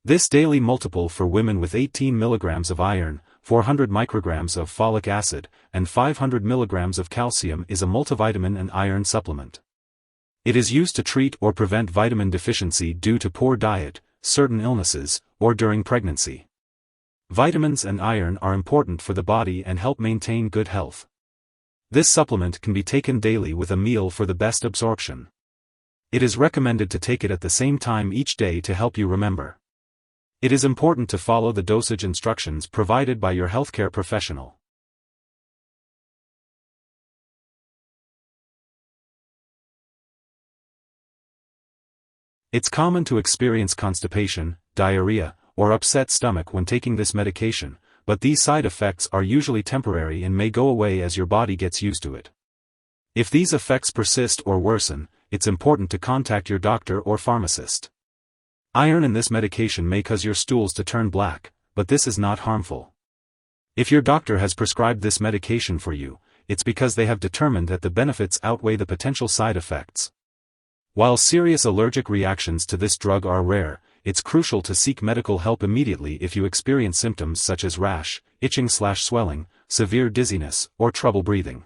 This daily multiple for women with 18 mg of iron, 400 micrograms of folic acid, and 500 mg of calcium is a multivitamin and iron supplement. It is used to treat or prevent vitamin deficiency due to poor diet, certain illnesses, or during pregnancy. Vitamins and iron are important for the body and help maintain good health. This supplement can be taken daily with a meal for the best absorption. It is recommended to take it at the same time each day to help you remember. It is important to follow the dosage instructions provided by your healthcare professional. It's common to experience constipation, diarrhea, or upset stomach when taking this medication, but these side effects are usually temporary and may go away as your body gets used to it. If these effects persist or worsen, it's important to contact your doctor or pharmacist. Iron in this medication may cause your stools to turn black, but this is not harmful. If your doctor has prescribed this medication for you, it's because they have determined that the benefits outweigh the potential side effects. While serious allergic reactions to this drug are rare, it's crucial to seek medical help immediately if you experience symptoms such as rash, itching/swelling, severe dizziness, or trouble breathing.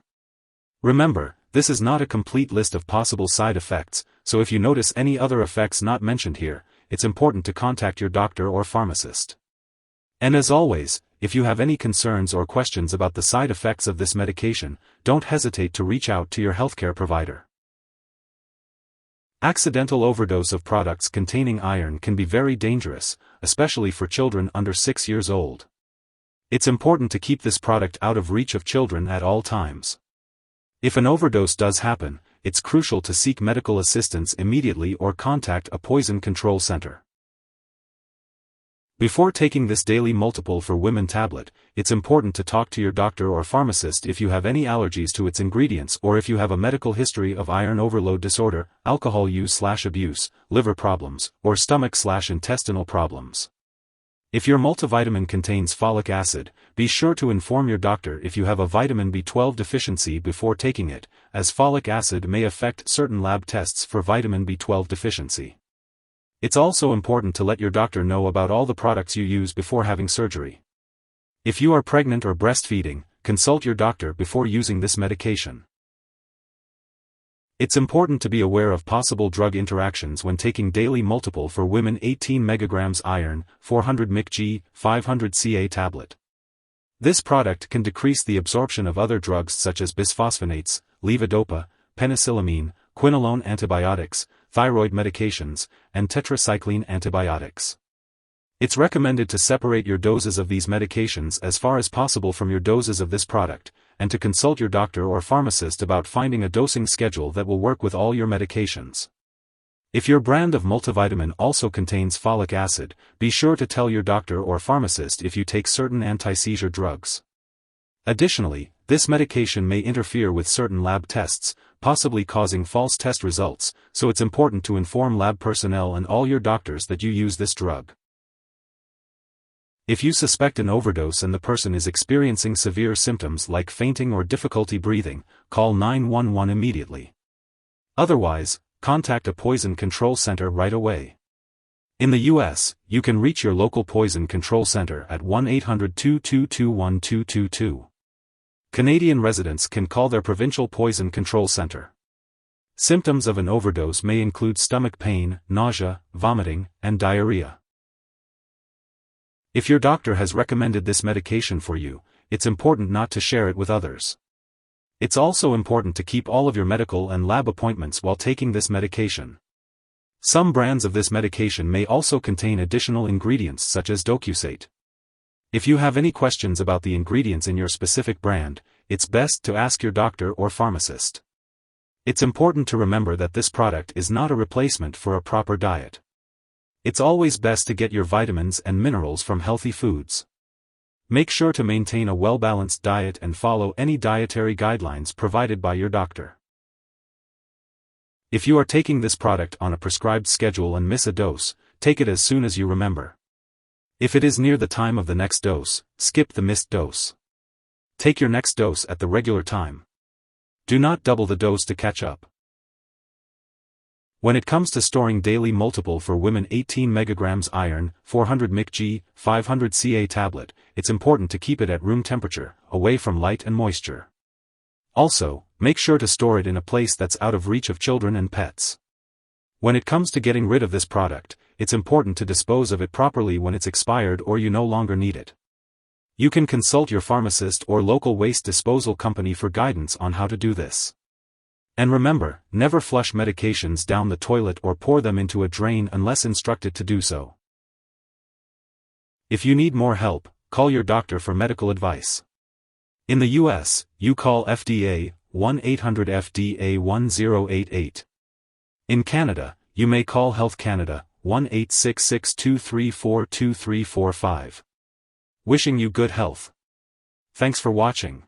Remember, this is not a complete list of possible side effects, so if you notice any other effects not mentioned here, it's important to contact your doctor or pharmacist. And as always, if you have any concerns or questions about the side effects of this medication, don't hesitate to reach out to your healthcare provider. Accidental overdose of products containing iron can be very dangerous, especially for children under 6 years old. It's important to keep this product out of reach of children at all times. If an overdose does happen, it's crucial to seek medical assistance immediately or contact a poison control center. Before taking this daily multiple for women tablet, it's important to talk to your doctor or pharmacist if you have any allergies to its ingredients or if you have a medical history of iron overload disorder, alcohol use/abuse, liver problems, or stomach/intestinal problems. If your multivitamin contains folic acid, be sure to inform your doctor if you have a vitamin B12 deficiency before taking it, as folic acid may affect certain lab tests for vitamin B12 deficiency. It's also important to let your doctor know about all the products you use before having surgery. If you are pregnant or breastfeeding, consult your doctor before using this medication. It's important to be aware of possible drug interactions when taking daily multiple for women 18 mg iron, 400 Mcg-500 Ca tablet. This product can decrease the absorption of other drugs such as bisphosphonates, levodopa, penicillamine, quinolone antibiotics, thyroid medications, and tetracycline antibiotics. It's recommended to separate your doses of these medications as far as possible from your doses of this product, and to consult your doctor or pharmacist about finding a dosing schedule that will work with all your medications. If your brand of multivitamin also contains folic acid, be sure to tell your doctor or pharmacist if you take certain anti-seizure drugs. Additionally, this medication may interfere with certain lab tests, possibly causing false test results, so it's important to inform lab personnel and all your doctors that you use this drug. If you suspect an overdose and the person is experiencing severe symptoms like fainting or difficulty breathing, call 911 immediately. Otherwise, contact a poison control center right away. In the U.S., you can reach your local poison control center at 1-800-222-1222. Canadian residents can call their provincial poison control center. Symptoms of an overdose may include stomach pain, nausea, vomiting, and diarrhea. If your doctor has recommended this medication for you, it's important not to share it with others. It's also important to keep all of your medical and lab appointments while taking this medication. Some brands of this medication may also contain additional ingredients such as docusate. If you have any questions about the ingredients in your specific brand, it's best to ask your doctor or pharmacist. It's important to remember that this product is not a replacement for a proper diet. It's always best to get your vitamins and minerals from healthy foods. Make sure to maintain a well-balanced diet and follow any dietary guidelines provided by your doctor. If you are taking this product on a prescribed schedule and miss a dose, take it as soon as you remember. If it is near the time of the next dose, skip the missed dose. Take your next dose at the regular time. Do not double the dose to catch up. When it comes to storing daily multiple for women 18 mg Iron-400 Mcg-500 Ca tablet, it's important to keep it at room temperature, away from light and moisture. Also, make sure to store it in a place that's out of reach of children and pets. When it comes to getting rid of this product, it's important to dispose of it properly when it's expired or you no longer need it. You can consult your pharmacist or local waste disposal company for guidance on how to do this. And remember, never flush medications down the toilet or pour them into a drain unless instructed to do so. If you need more help, call your doctor for medical advice. In the US, you call FDA, 1-800-FDA-1088. In Canada, you may call Health Canada, 1-866-234-2345. Wishing you good health. Thanks for watching.